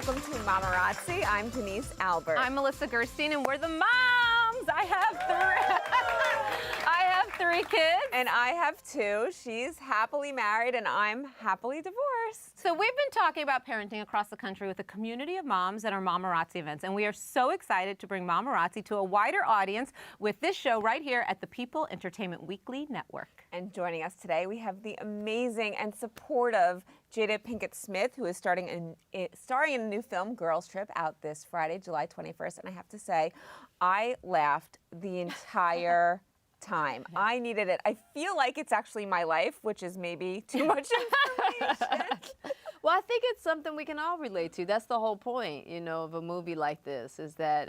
welcome to Mamarazzi. I'm Denise Albert. I'm Melissa Gerstein, and we're the moms. I have three kids. And I have two. She's happily married, and I'm happily divorced. So we've been talking about parenting across the country with a community of moms at our Mamarazzi events, and we are so excited to bring Mamarazzi to a wider audience with this show right here at the People Entertainment Weekly Network. And joining us today, we have the amazing and supportive Jada Pinkett Smith, who is starring in a new film, Girls Trip, out this Friday, July 21st. And I have to say, I laughed the entire time. I needed it. I feel like it's actually my life, which is maybe too much information. Well, I think it's something we can all relate to. That's the whole point, of a movie like this, is that,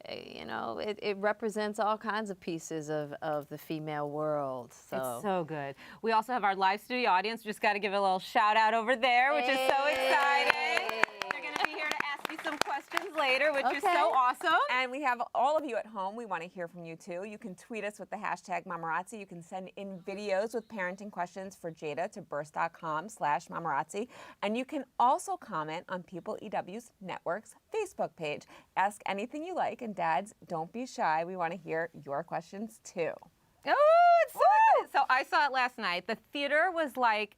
it represents all kinds of pieces of the female world. So. It's so good. We also have our live studio audience. Just got to give a little shout out over there, which is so exciting. They're going to be here to ask you some questions later, which is so awesome. And we have all of you at home. We want to hear from you too. You can tweet us with the hashtag Mamarazzi. You can send in videos with parenting questions for Jada to burst.com/Mamarazzi. And you can also comment on People EW's Network's Facebook page. Ask anything you like, and dads, don't be shy. We want to hear your questions too. Oh, it's so exciting. So I saw it last night. The theater was like,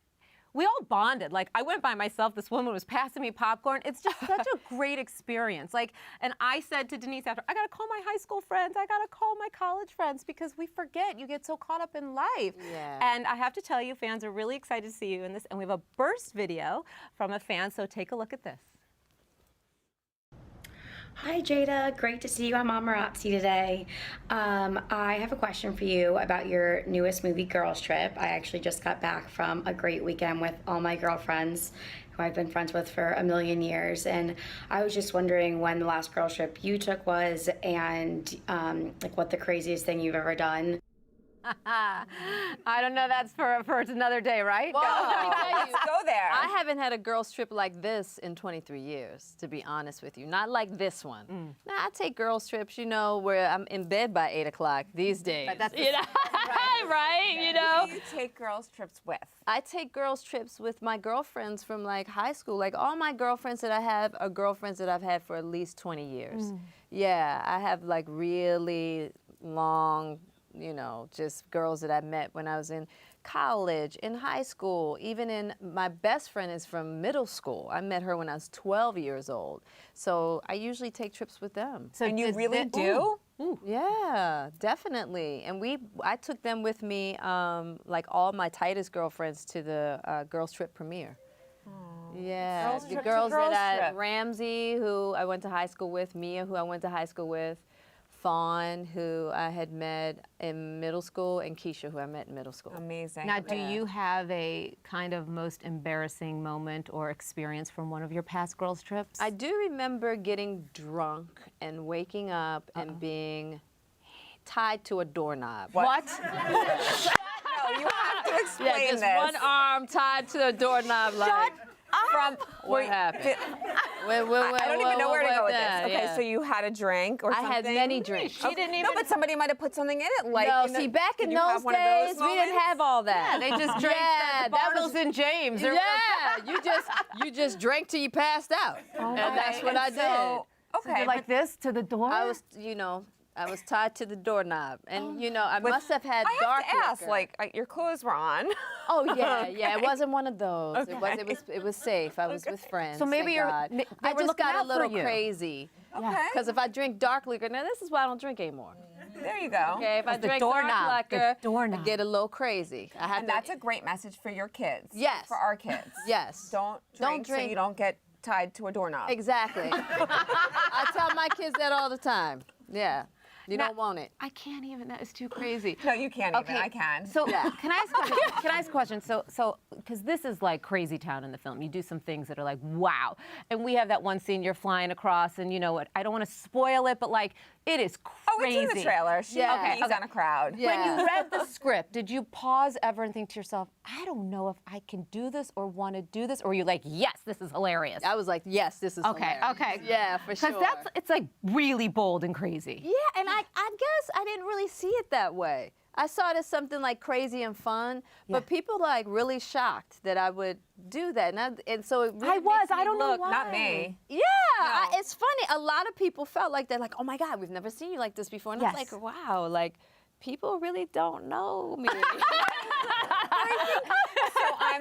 we all bonded. Like, I went by myself. This woman was passing me popcorn. It's just such a great experience. And I said to Denise after, I got to call my high school friends. I got to call my college friends, because we forget. You get so caught up in life. Yeah. And I have to tell you, fans are really excited to see you in this. And we have a burst video from a fan, so take a look at this. Hi Jada, great to see you on Mamarazzi today. I have a question for you about your newest movie, Girls Trip. I actually just got back from a great weekend with all my girlfriends who I've been friends with for a million years, and I was just wondering when the last girls trip you took was, and what the craziest thing you've ever done. I don't know. That's for another day, right? Well, let me tell you, Let's go there. I haven't had a girls trip like this in 23 years, to be honest with you. Not like this one. Now, I take girls trips, where I'm in bed by 8 o'clock these days. But that's right, Who do you take girls trips with? I take girls trips with my girlfriends from high school. All my girlfriends that I have are girlfriends that I've had for at least 20 years. Yeah, I have really long, just girls that I met when I was in college, in high school, my best friend is from middle school. I met her when I was 12 years old. So I usually take trips with them. So you really do? Ooh. Yeah, definitely. And I took them with me, all my tightest girlfriends, to the girls trip premiere. Yeah, the girls Ramsey, who I went to high school with, Mia, who I went to high school with, Fawn, who I had met in middle school, and Keisha, who I met in middle school. Amazing. Now, do you have a kind of most embarrassing moment or experience from one of your past girls' trips? I do remember getting drunk and waking up and being tied to a doorknob. What? No, you have to explain just this. one arm tied to a doorknob. What happened? I don't even know where to go with this. Okay, yeah. so you had a drink or something? I had many drinks. She didn't even. No, but somebody might have put something in it. No, see, back in those days, we didn't have all that. They just drank the bottles in James. You just drank till you passed out. And that's what I did. Okay. So you're like this to the door? I was tied to the doorknob, and I must have had dark I have to liquor. ask, your clothes were on. Oh yeah, it wasn't one of those. Okay. It was safe. I was with friends. So maybe I just got a little crazy. Okay. Because if I drink dark liquor, now this is why I don't drink anymore. There you go. Okay, if I The drink doorknob, dark liquor, the doorknob. I get a little crazy. And that's a great message for your kids. Yes. For our kids. Yes. Don't drink so you don't get tied to a doorknob. Exactly. I tell my kids that all the time. Yeah. You don't want it. I can't even. That is too crazy. No, you can't even. I can. So can I ask a question? Can I ask a question? So because this is like crazy town in the film. You do some things that are like, wow. And we have that one scene you're flying across, and you know what? I don't want to spoil it, but it is crazy. Oh, it's in the trailer. She pees on a crowd. Yeah. When you read the script, did you pause ever and think to yourself, I don't know if I can do this or want to do this? Or were you like, yes, this is hilarious? I was like, yes, this is hilarious. Okay. Yeah, for sure. Because it's like really bold and crazy. Yeah, and I guess I didn't really see it that way. I saw it as something like crazy and fun, but people like really shocked that I would do that, and so it really makes me I don't know look- why. Not me. Yeah, it's funny. A lot of people felt like that, like, oh my God, we've never seen you like this before, and I was Yes. like, wow, like people really don't know me.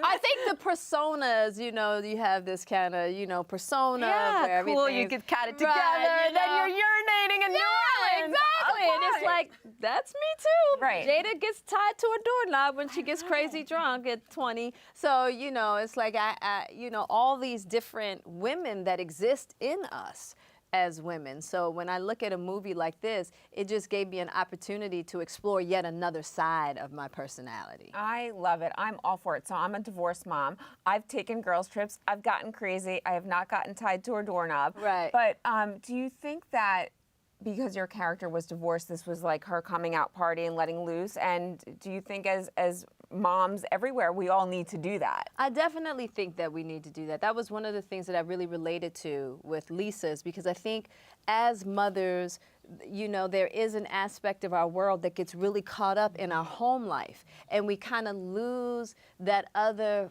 I think the personas, you know, you have this kind of, you know, persona where cool. You everything's get cat it right, together, you and then know? you're urinating in New Orleans. Exactly. And it's like, that's me too. Right. Jada gets tied to a doorknob when she gets crazy drunk at 20. So, you know, it's like, you know, all these different women that exist in us as women. So when I look at a movie like this, it just gave me an opportunity to explore yet another side of my personality. I love it. I'm all for it. So I'm a divorced mom. I've taken girls' trips. I've gotten crazy. I have not gotten tied to a doorknob. Right. But do you think that because your character was divorced, this was like her coming out party and letting loose? And do you think as moms everywhere, we all need to do that? I definitely think that we need to do that. That was one of the things that I really related to with Lisa's, because I think as mothers, you know, there is an aspect of our world that gets really caught up in our home life, and we kind of lose that other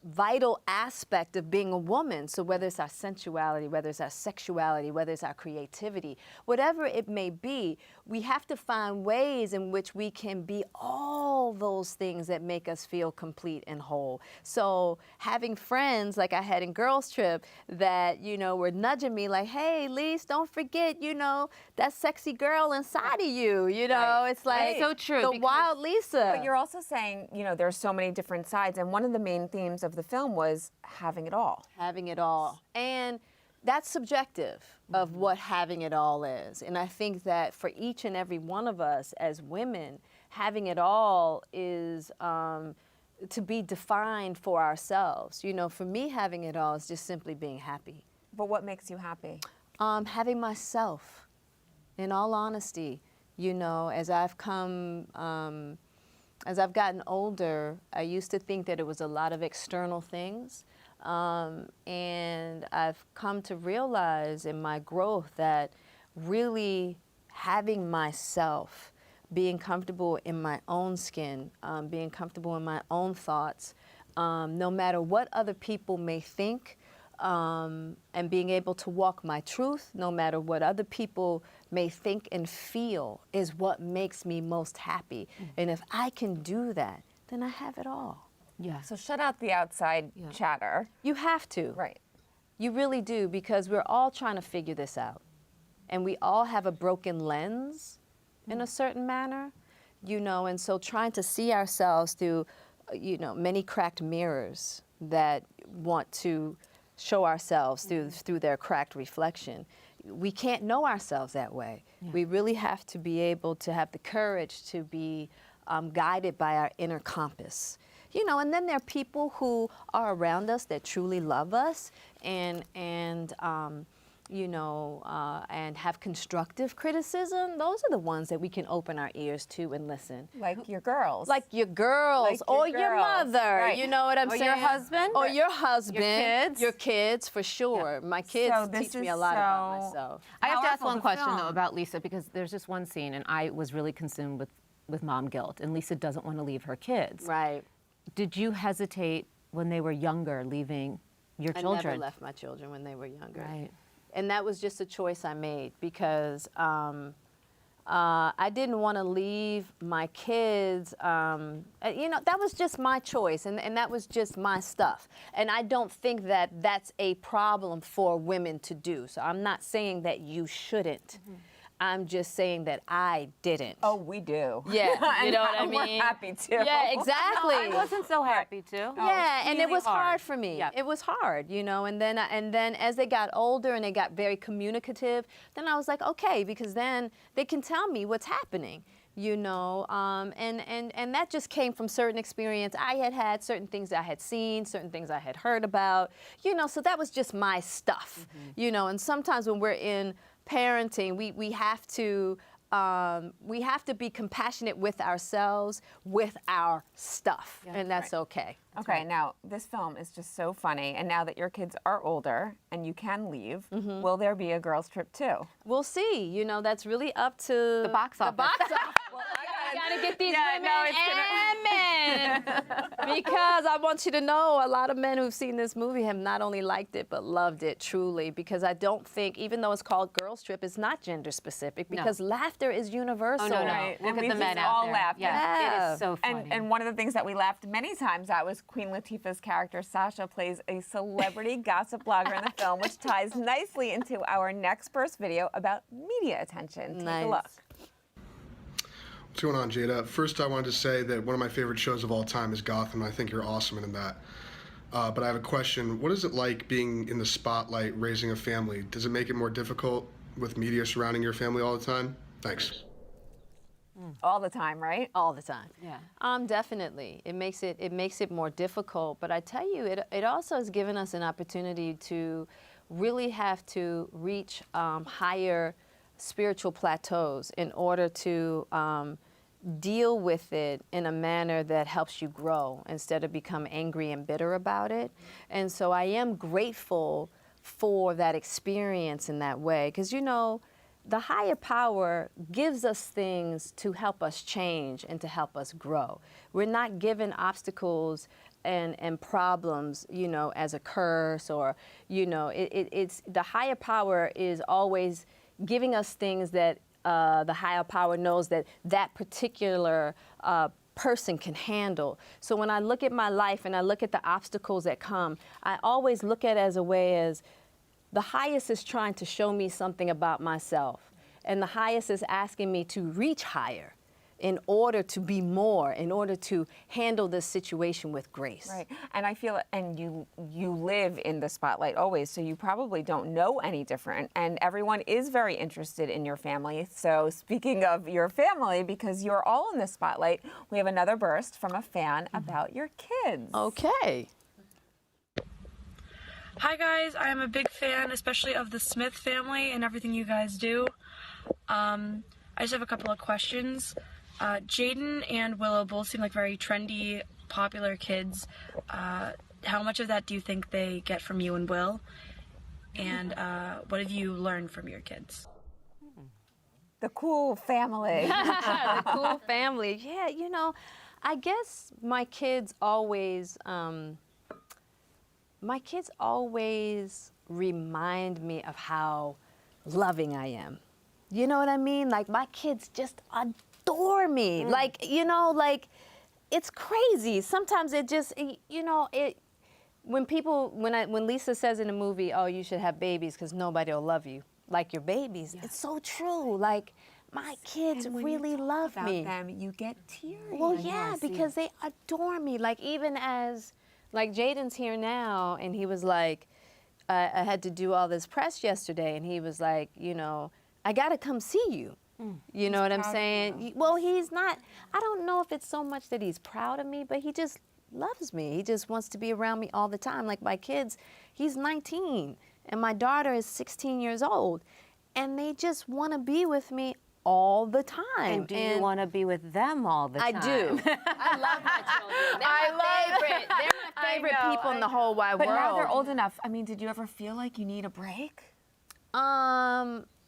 vital aspect of being a woman. So whether it's our sensuality, whether it's our sexuality, whether it's our creativity, whatever it may be, we have to find ways in which we can be all those things that make us feel complete and whole. So having friends like I had in Girls Trip that, you know, were nudging me like, hey, Lise, don't forget, you know, that sexy girl inside of you, you know, Right. it's like So true, the because- wild Lisa. But you're also saying, you know, there's so many different sides, and one of the main themes of the film was having it all. Having it all. And that's subjective of what having it all is. And I think that for each and every one of us as women, having it all is to be defined for ourselves. You know, for me, having it all is just simply being happy. But what makes you happy? Having myself, in all honesty, you know, as I've come, as I've gotten older, I used to think that it was a lot of external things. And I've come to realize in my growth that really having myself, being comfortable in my own skin, being comfortable in my own thoughts, no matter what other people may think, and being able to walk my truth, no matter what other people may think and feel, is what makes me most happy. And if I can do that, then I have it all. Yeah. So shut out the outside chatter. You have to. Right. You really do, because we're all trying to figure this out. And we all have a broken lens in a certain manner, you know, and so trying to see ourselves through, you know, many cracked mirrors that want to show ourselves through their cracked reflection. We can't know ourselves that way. We really have to be able to have the courage to be guided by our inner compass. You know, and then there are people who are around us that truly love us and you know, and have constructive criticism. Those are the ones that we can open our ears to and listen. Like your girls. Like your girls, Like your or your girls. mother, Right. you know what I'm Or saying? your husband. Or your husband. kids. Your kids, for sure. My kids So this teach me is a lot about so- myself. I have to ask Powerful, one the question though film. about Lisa, because there's just one scene, and I was really consumed with mom guilt, and Lisa doesn't want to leave her kids. Right. Did you hesitate when they were younger leaving your I children? never left my children when they were younger. Right. And that was just a choice I made, because I didn't want to leave my kids. You know, that was just my choice, and that was just my stuff. And I don't think that that's a problem for women to do. So I'm not saying that you shouldn't. I'm just saying that I didn't. Oh, we do. Yeah, you And know what I we're mean? happy to. Yeah, exactly. I wasn't so happy to. Yeah, and it really was hard for me. Yeah. It was hard, you know. And then as they got older and they got very communicative, then I was like, okay, because then they can tell me what's happening, you know. And that just came from certain experience I had, certain things I had seen, certain things I had heard about, you know. So that was just my stuff, you know. And sometimes when we're in parenting, we have to be compassionate with ourselves, with our stuff, and that's okay. Okay, now this film is just so funny, and now that your kids are older and you can leave, will there be a girls' trip too? We'll see. You know, that's really up to The box office. The box office. Well, I gotta get these Yeah, women no, it's and men. Because I want you to know, a lot of men who've seen this movie have not only liked it, but loved it truly. Because I don't think, even though it's called Girls Trip, it's not gender specific. Because laughter is universal. Oh, no, no. Right. Look And at we the men just out all there. laughed. Yeah, Yeah. it is so funny. And one of the things that we laughed many times at was Queen Latifah's character, Sasha, plays a celebrity gossip blogger in the film, which ties nicely into our next burst video about media attention. Take a look. What's going on, Jada? First, I wanted to say that one of my favorite shows of all time is Gotham. I think you're awesome in that. But I have a question. What is it like being in the spotlight, raising a family? Does it make it more difficult with media surrounding your family all the time? Thanks. All the time, right? All the time. Yeah. Definitely. It makes it more difficult. But I tell you, it also has given us an opportunity to really have to reach higher spiritual plateaus in order to deal with it in a manner that helps you grow instead of become angry and bitter about it. And so I am grateful for that experience in that way. Because, you know, the higher power gives us things to help us change and to help us grow. We're not given obstacles and problems, you know, as a curse or, you know, it's the higher power is always giving us things that the higher power knows that that particular person can handle. So when I look at my life and I look at the obstacles that come, I always look at it as a way as the highest is trying to show me something about myself, and the highest is asking me to reach higher in order to be more, in order to handle this situation with grace. Right. And I feel, and you live in the spotlight always, so you probably don't know any different. And everyone is very interested in your family. So speaking of your family, because you're all in the spotlight, we have another burst from a fan about your kids. Okay. Hi guys, I am a big fan, especially of the Smith family and everything you guys do. I just have a couple of questions. Jaden and Willow both seem like very trendy, popular kids. How much of that do you think they get from you and Will? And what have you learned from your kids? The cool family. The cool family. Yeah, you know, I guess my kids always remind me of how loving I am. You know what I mean? Like, my kids just adore me. Like, you know, like, it's crazy. Sometimes it just, you know, when Lisa says in the movie, oh, you should have babies because nobody will love you like your babies, it's so true. Like, my kids really love me. Them, you get teary. Well, yeah, because they adore me. Like, even as, like, Jaden's here now, and he was like, I had to do all this press yesterday, and he was like, you know, I got to come see you. You know what I'm saying? Well, he's not, I don't know if it's so much that he's proud of me, but he just loves me. He just wants to be around me all the time. Like, my kids, he's 19, and my daughter is 16 years old, and they just want to be with me all the time. And do you want to be with them all the time? I do. I love my children. They're my favorite people in the whole wide But world. now they're old enough. I mean, did you ever feel like you need a break?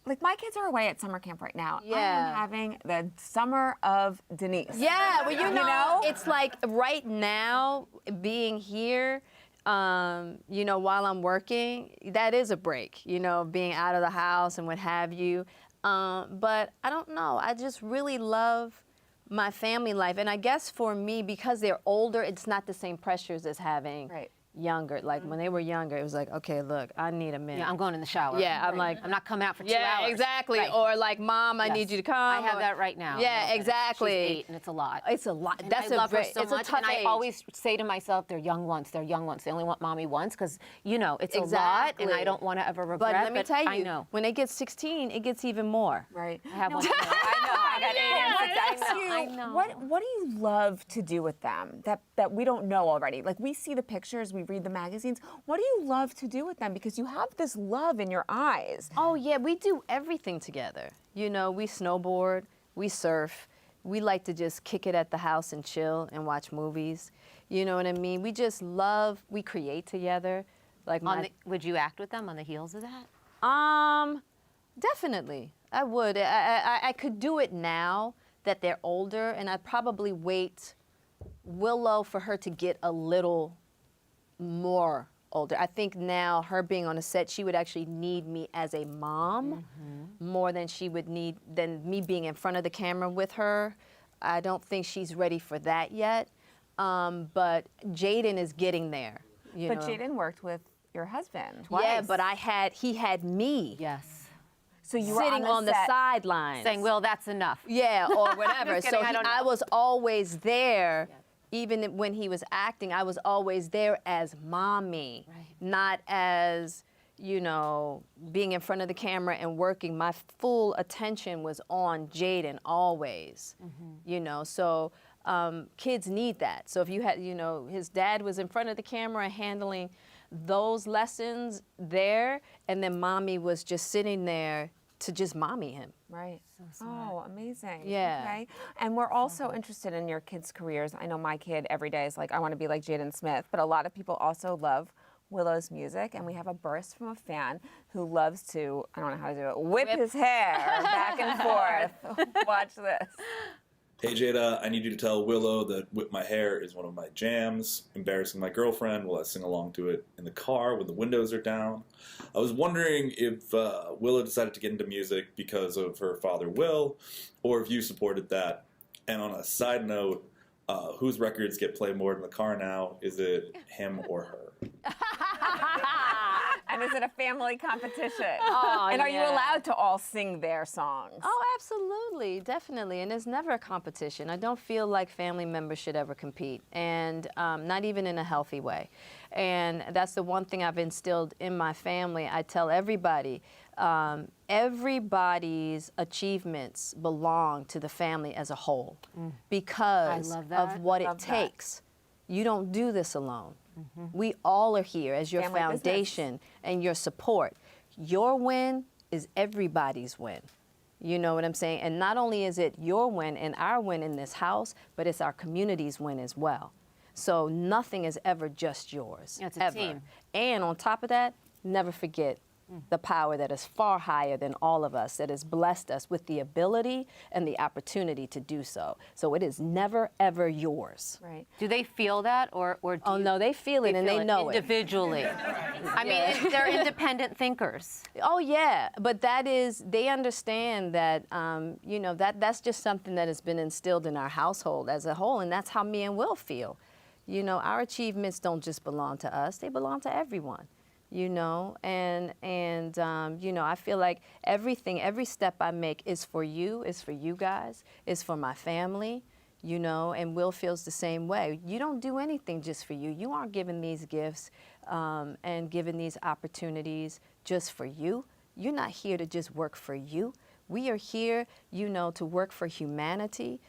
Like, my kids are away at summer camp right now. I Yeah. am having the summer of Denise. Yeah, well, you know, know? it's like right now, being here, you know, while I'm working, that is a break, you know, being out of the house and what have you. But I don't know. I just really love my family life. And I guess for me, because they're older, it's not the same pressures as having younger. Like, when they were younger, it was like, okay, look, I need a minute. Yeah, I'm going in the shower. Yeah, I'm like, I'm not coming out for 2 yeah, hours. exactly. Right. Or like, Mom, I need you to come. I have or- that right now. Yeah, She's exactly. 8, and it's a lot. It's a lot. And That's I a love her great, so it's much, a tough and I age. always say to myself, they're young ones. They're young ones. They only want mommy once, because, you know, it's a lot, and I don't want to ever regret. But let me tell you, I know. when they get 16, it gets even more. Right. I have one. I know. I got 8 and 6. I know. What do you love to do with them that we don't know already? Like, we see the pictures, we read the magazines. What do you love to do with them? Because you have this love in your eyes. Oh, yeah, we do everything together. You know, we snowboard, we surf. We like to just kick it at the house and chill and watch movies. You know what I mean? We just love, we create together. Like, Would you act with them on the heels of that? definitely, I would. I could do it now that they're older, and I'd probably wait Willow for her to get a little more older. I think now her being on a set, she would actually need me as a mom more than she would need than me being in front of the camera with her. I don't think she's ready for that yet. But Jaden is getting there. But Jaden worked with your husband Yeah, twice. but he had me. Yes. So you were sitting on the set. sidelines. Saying, Will, that's enough. Yeah, or whatever. Just kidding, So I don't know. I was always there. Even when he was acting, I was always there as mommy, not as, being in front of the camera and working. My full attention was on Jaden always, So kids need that. So if you had, his dad was in front of the camera handling those lessons there, and then mommy was just sitting there to just mommy him. Right. Oh, amazing. Yeah. Okay. And we're also interested in your kids' careers. I know my kid every day is like, I want to be like Jaden Smith, but a lot of people also love Willow's music, and we have a burst from a fan who loves to, I don't know how to do it, whip his hair back and forth. Watch this. Hey Jada, I need you to tell Willow that Whip My Hair is one of my jams. Embarrassing my girlfriend while I sing along to it in the car when the windows are down. I was wondering if Willow decided to get into music because of her father Will, or if you supported that. And on a side note, whose records get played more in the car now? Is it him or her? And is it a family competition? Oh, and are you yeah. allowed to all sing their songs? Oh, absolutely, definitely. And it's never a competition. I don't feel like family members should ever compete, and not even in a healthy way. And that's the one thing I've instilled in my family. I tell everybody, everybody's achievements belong to the family as a whole because I love that. of what Love it that. takes. You don't do this alone. We all are here as your Family business. foundation and your support. Your win is everybody's win. You know what I'm saying? And not only is it your win and our win in this house, but it's our community's win as well. So nothing is ever just yours. Yeah, it's a ever. team. And on top of that, never forget the power that is far higher than all of us, that has blessed us with the ability and the opportunity to do so. So it is never, ever yours. Right. Do they feel that, or do Oh, you- no, they feel it and feel they know it. individually? I mean, they're independent thinkers. Oh yeah, but they understand that that's just something that has been instilled in our household as a whole, and that's how me and Will feel. Our achievements don't just belong to us; they belong to everyone. And I feel like every step I make is for you guys, is for my family. And Will feels the same way. You don't do anything just for you. You aren't given these gifts and given these opportunities just for you. You're not here to just work for you. We are here, to work for humanity,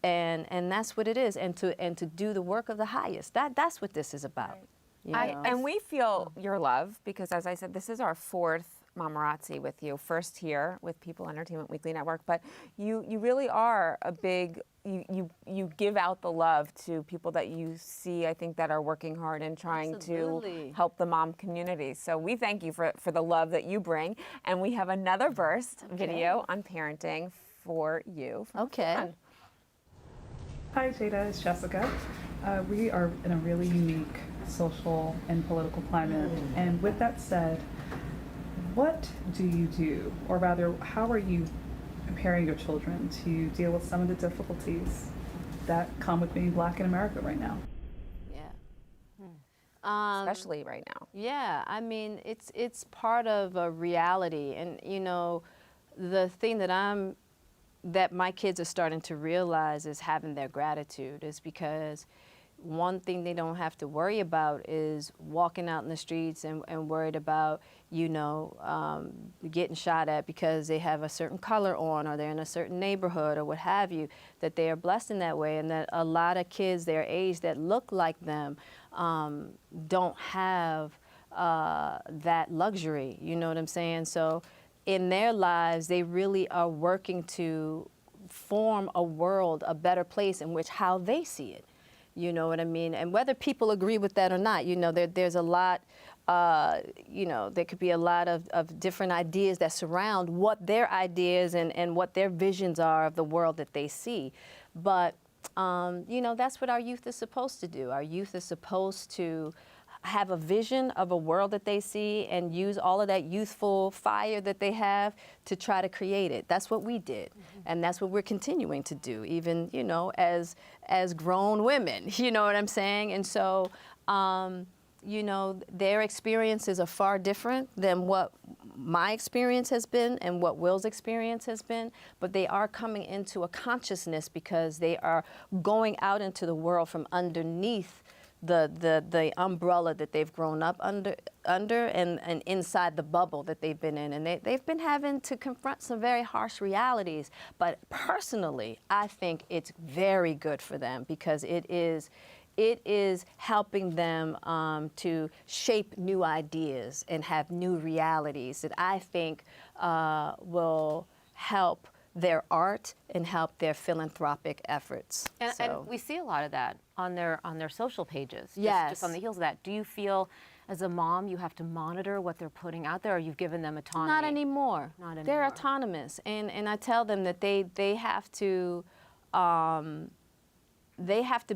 and that's what it is. And to do the work of the highest. That's what this is about. Right. And we feel your love because, as I said, this is our fourth Mamarazzi with you. First here with People Entertainment Weekly Network, but you really are a big. You give out the love to people that you see, I think, that are working hard and trying Absolutely. to help the mom community. So we thank you for the love that you bring. And we have another burst video on parenting for you. Okay. Hi, Jada. It's Jessica. We are in a really unique social and political climate. And with that said, what do you do? Or rather, how are you preparing your children to deal with some of the difficulties that come with being Black in America right now? Yeah. Especially right now. Yeah, I mean, it's part of a reality, and the thing that my kids are starting to realize is having their gratitude is because one thing they don't have to worry about is walking out in the streets and worried about, getting shot at because they have a certain color on or they're in a certain neighborhood or what have you, that they are blessed in that way, and that a lot of kids their age that look like them don't have that luxury, you know what I'm saying? So in their lives, they really are working to form a world, a better place in which how they see it. You know what I mean? And whether people agree with that or not, there's a lot you know, there could be a lot of different ideas that surround what their ideas and what their visions are of the world that they see. But, you know, that's what our youth is supposed to do. Our youth is supposed to have a vision of a world that they see and use all of that youthful fire that they have to try to create it. That's what we did. And that's what we're continuing to do, even, you know, as grown women, you know what I'm saying? And so, you know, their experiences are far different than what my experience has been and what Will's experience has been, but they are coming into a consciousness because they are going out into the world from underneath the umbrella that they've grown up under and inside the bubble that they've been in. And they've been having to confront some very harsh realities. But personally, I think it's very good for them because it is helping them to shape new ideas and have new realities that I think will help their art and help their philanthropic efforts. And we see a lot of that on their social pages. Yes. Just on the heels of that. Do you feel, as a mom, you have to monitor what they're putting out there, or you've given them autonomy? Not anymore. Not anymore. They're autonomous, and I tell them that they have to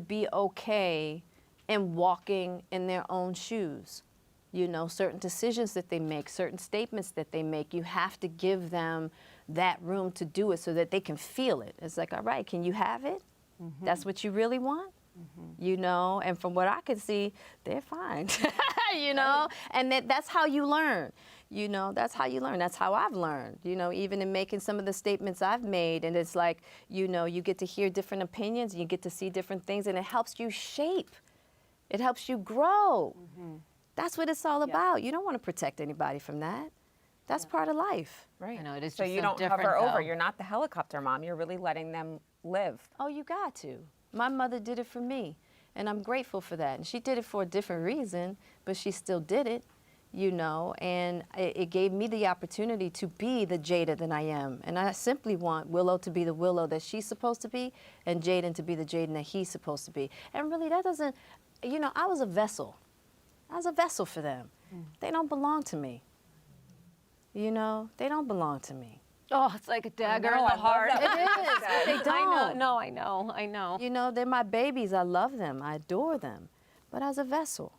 be okay in walking in their own shoes. You know, certain decisions that they make, certain statements that they make, you have to give them that room to do it so that they can feel it. It's like, all right, can you have it? That's what you really want? You know, and from what I can see, they're fine, you know, and that's how you learn. You know, that's how you learn. That's how I've learned, you know, even in making some of the statements I've made. And it's like, you know, you get to hear different opinions, and you get to see different things, and it helps you shape. It helps you grow. That's what it's all about. You don't want to protect anybody from that. That's part of life. Right. I know, it is so just you so don't different, hover over. though. You're not the helicopter mom. You're really letting them live. Oh, you got to. My mother did it for me, and I'm grateful for that. And she did it for a different reason, but she still did it, you know, and it gave me the opportunity to be the Jada that I am. And I simply want Willow to be the Willow that she's supposed to be, and Jaden to be the Jaden that he's supposed to be. And really, that doesn't, you know, I was a vessel. I was a vessel for them. They don't belong to me. You know, they don't belong to me. Oh, it's like a dagger in I the love heart. that. They don't. I know. You know, they're my babies. I love them. I adore them. But as a vessel,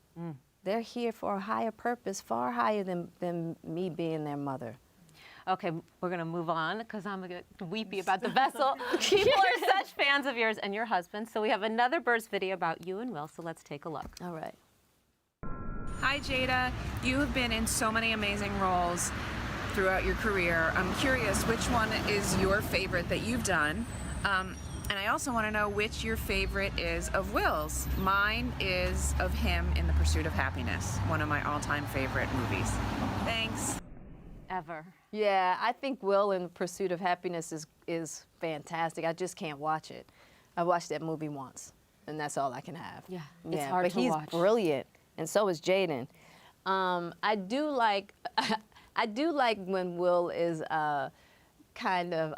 they're here for a higher purpose, far higher than me being their mother. Okay, we're going to move on because I'm going to get weepy about the vessel. People are such fans of yours and your husband. So we have another burst video about you and Will, so let's take a look. All right. Hi Jada, you have been in so many amazing roles throughout your career. I'm curious which one is your favorite that you've done, and I also want to know which your favorite is of Will's. Mine is of him in The Pursuit of Happiness, one of my all-time favorite movies. Thanks. Ever. Yeah, I think Will in Pursuit of Happiness is fantastic. I just can't watch it. I watched that movie once, and that's all I can have. Yeah, it's hard but to he's watch. brilliant, and so is Jaden. I do like when Will is kind of.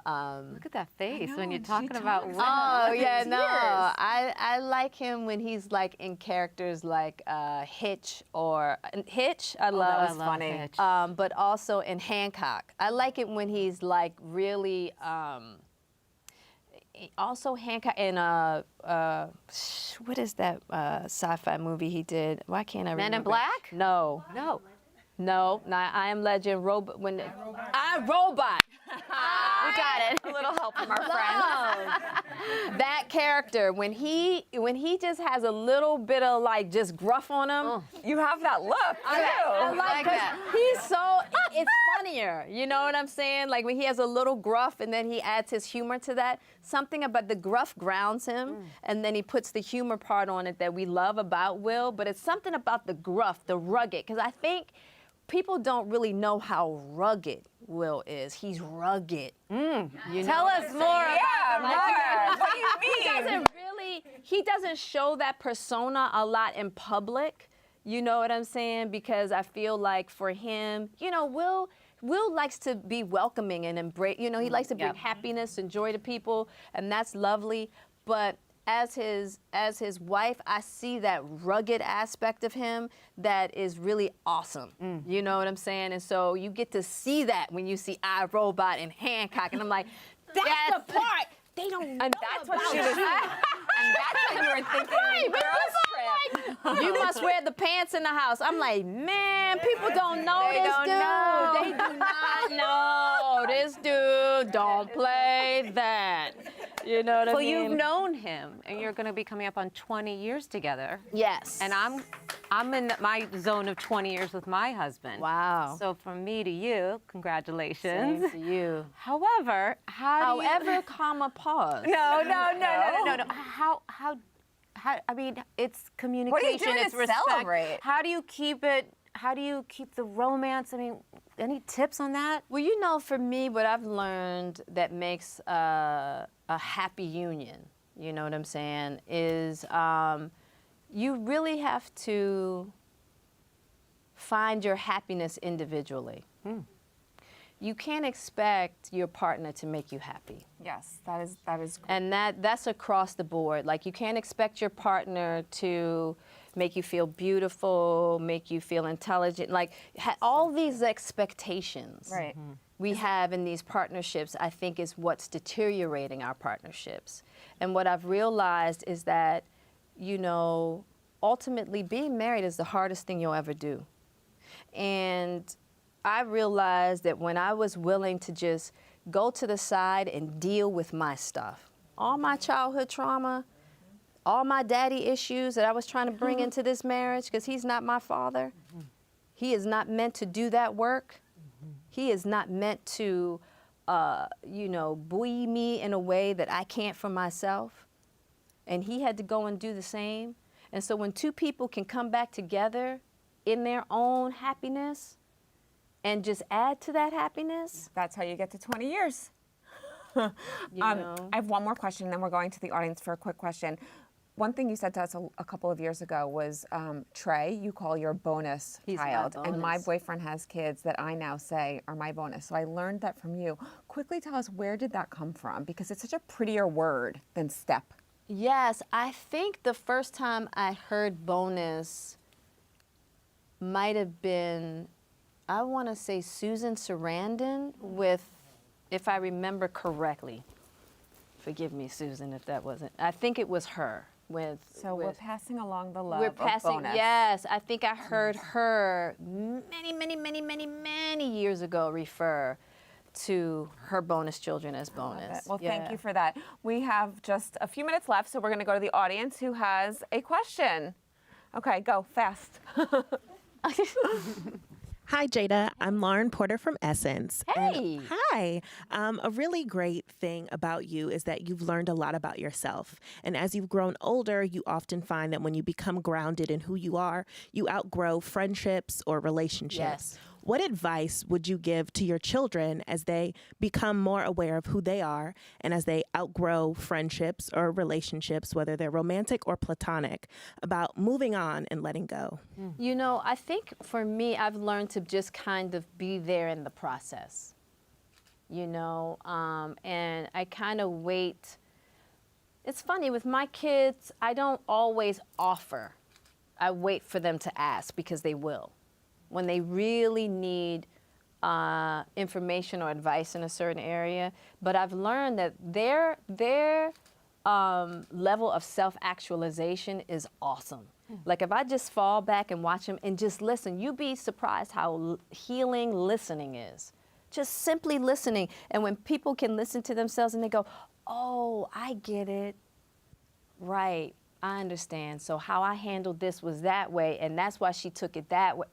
Look at that face when you're she talking about talks. Will. Oh yeah, no. Tears. I like him when he's like in characters like Hitch or Hitch. I love. was funny. Hitch. But also in Hancock. I like it when he's like really. Also Hancock in what is that sci-fi movie he did? Why can't I remember? Men in Black? No. No, not I Am Legend. Robot. I Robot. We got it. A little help from our friends. That character when he just has a little bit of like just gruff on him. You have that look too. I like that. He's so it's funnier. You know what I'm saying? Like when he has a little gruff and then he adds his humor to that. Something about the gruff grounds him, and then he puts the humor part on it that we love about Will. But it's something about the gruff, the rugged, because I think people don't really know how rugged Will is. He's rugged. Tell us more. Yeah, more. What do you mean? He doesn't show that persona a lot in public. You know what I'm saying? Because I feel like for him, you know, Will likes to be welcoming and embrace, you know, he likes to bring happiness and joy to people, and that's lovely. But as his wife, I see that rugged aspect of him that is really awesome. You know what I'm saying? And so you get to see that when you see iRobot and Hancock, and I'm like, that's the part they don't know. And that's what about she was. you. And that's what you were thinking. Right, but girls people trip. are like, you must wear the pants in the house. I'm like, man, people don't know They this don't dude. know. They do not know this dude. Don't play that. You know what I Well, mean? you've known him, and you're going to be coming up on 20 years together. Yes. And I'm in my zone of 20 years with my husband. Wow. So from me to you, congratulations. Same to you. However, However, comma, pause. No. How? I mean, it's communication. What are you doing it's to respect. celebrate? How do you keep it? How do you keep the romance? I mean, any tips on that? Well, you know, for me, what I've learned that makes a happy union, you know what I'm saying, is you really have to find your happiness individually. You can't expect your partner to make you happy. Yes, that is. And that's across the board. Like, you can't expect your partner to make you feel beautiful, make you feel intelligent, like all these expectations Right. we have in these partnerships, I think, is what's deteriorating our partnerships. And what I've realized is that, you know, ultimately being married is the hardest thing you'll ever do. And I realized that when I was willing to just go to the side and deal with my stuff, all my childhood trauma, all my daddy issues that I was trying to bring into this marriage, because he's not my father. He is not meant to do that work. He is not meant to, you know, buoy me in a way that I can't for myself. And he had to go and do the same. And so when two people can come back together in their own happiness and just add to that happiness. That's how you get to 20 years. You know. I have one more question, then we're going to the audience for a quick question. One thing you said to us a couple of years ago was, Trey, you call your bonus He's my child. And my bonus. boyfriend has kids that I now say are my bonus. So I learned that from you. Quickly tell us, where did that come from? Because it's such a prettier word than step. Yes, I think the first time I heard bonus might have been, I want to say Susan Sarandon with, if I remember correctly. Forgive me, Susan, if that wasn't. I think it was her. So we're passing along the love We're of passing, bonus. yes. I think I heard her many years ago refer to her bonus children as bonus. Well, thank Yeah. you for that. We have just a few minutes left, so we're going to go to the audience who has a question. Okay, go fast. Hi, Jada. I'm Lauren Porter from Essence. Hey. And hi. A really great thing about you is that you've learned a lot about yourself. And as you've grown older, you often find that when you become grounded in who you are, you outgrow friendships or relationships. Yes. What advice would you give to your children as they become more aware of who they are and as they outgrow friendships or relationships, whether they're romantic or platonic, about moving on and letting go? You know, I think for me, I've learned to just kind of be there in the process, you know, and I kind of wait. It's funny, with my kids, I don't always offer. I wait for them to ask, because they will. When they really need information or advice in a certain area. But I've learned that their level of self-actualization is awesome. Like, if I just fall back and watch them and just listen, you'd be surprised how healing listening is. Just simply listening. And when people can listen to themselves and they go, oh, I get it. Right, I understand. So how I handled this was that way, and that's why she took it that way.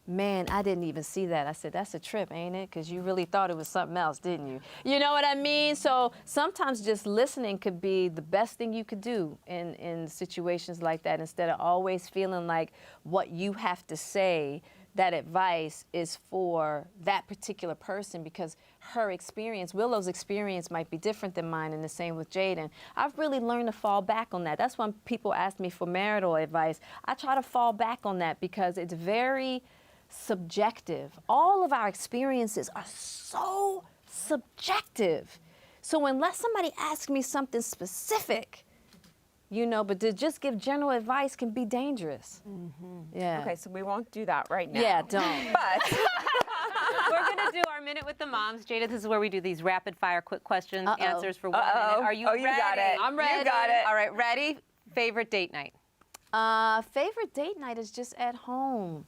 Man, I didn't even see that. I said, that's a trip, ain't it? Because you really thought it was something else, didn't you? You know what I mean? So sometimes just listening could be the best thing you could do in situations like that, instead of always feeling like what you have to say, that advice is for that particular person, because her experience, Willow's experience, might be different than mine, and the same with Jaden. I've really learned to fall back on that. That's when people ask me for marital advice. I try to fall back on that because it's very subjective. All of our experiences are so subjective. So unless somebody asks me something specific, you know, but to just give general advice can be dangerous. Yeah. Okay, so we won't do that right now. Yeah, don't. But We're going to do our Minute with the Moms. Jada, this is where we do these rapid fire quick questions, answers for 1 minute. Are you ready? You got it. I'm ready. You got it. All right, ready? Favorite date night? Favorite date night is just at home.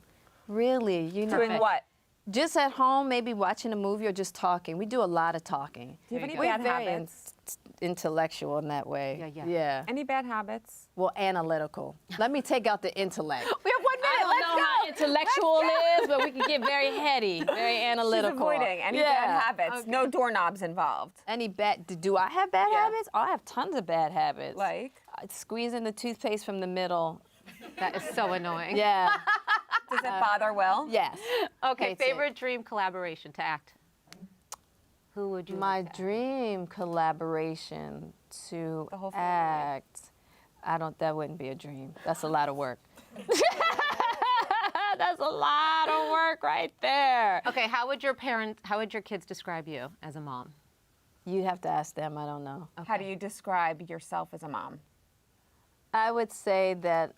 Really, you know. Doing what? Just at home, maybe watching a movie or just talking. We do a lot of talking. Do you have any We're bad very habits? intellectual in that way. Yeah. Any bad habits? Well, analytical. Let me take out the intellect. We have 1 minute. I don't know how intellectual is, but we can get very heady, very analytical. She's avoiding any bad habits. No doorknobs involved. Any bad? Do I have bad habits? Oh, I have tons of bad habits. Like? Squeezing the toothpaste from the middle. That is so annoying. Yeah. Does it bother Will? Yes. Okay, Hates it. favorite dream collaboration to act? Who would you My like to dream collaboration to The whole family. act. That wouldn't be a dream. That's a lot of work. That's a lot of work right there. Okay, how would your kids describe you as a mom? You have to ask them, I don't know. How do you describe yourself as a mom? I would say that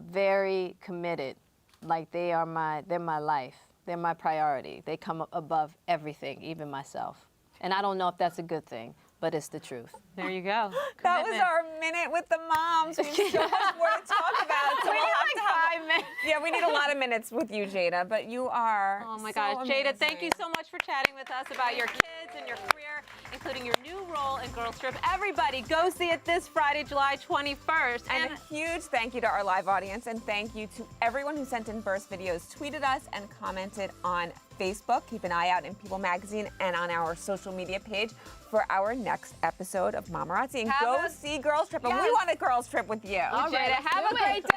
very committed. Like they're my life. They're my priority. They come above everything, even myself. And I don't know if that's a good thing, but it's the truth. There you go. That was our Minute with the Moms. We have so much more to talk about. So We we'll need have like to have 5 minutes. Yeah, we need a lot of minutes with you, Jada, but you are Oh my so gosh, Jada, thank you amazing. so much for chatting with us about your kids and your career, including your new role in Girls Trip. Everybody, go see it this Friday, July 21st. And a huge thank you to our live audience, and thank you to everyone who sent in burst videos, tweeted us, and commented on Facebook. Keep an eye out in People Magazine and on our social media page for our next episode of Mamarazzi. And go see Girls Trip. And we want a Girls Trip with you. All right, Jada, let's have do a it. great day.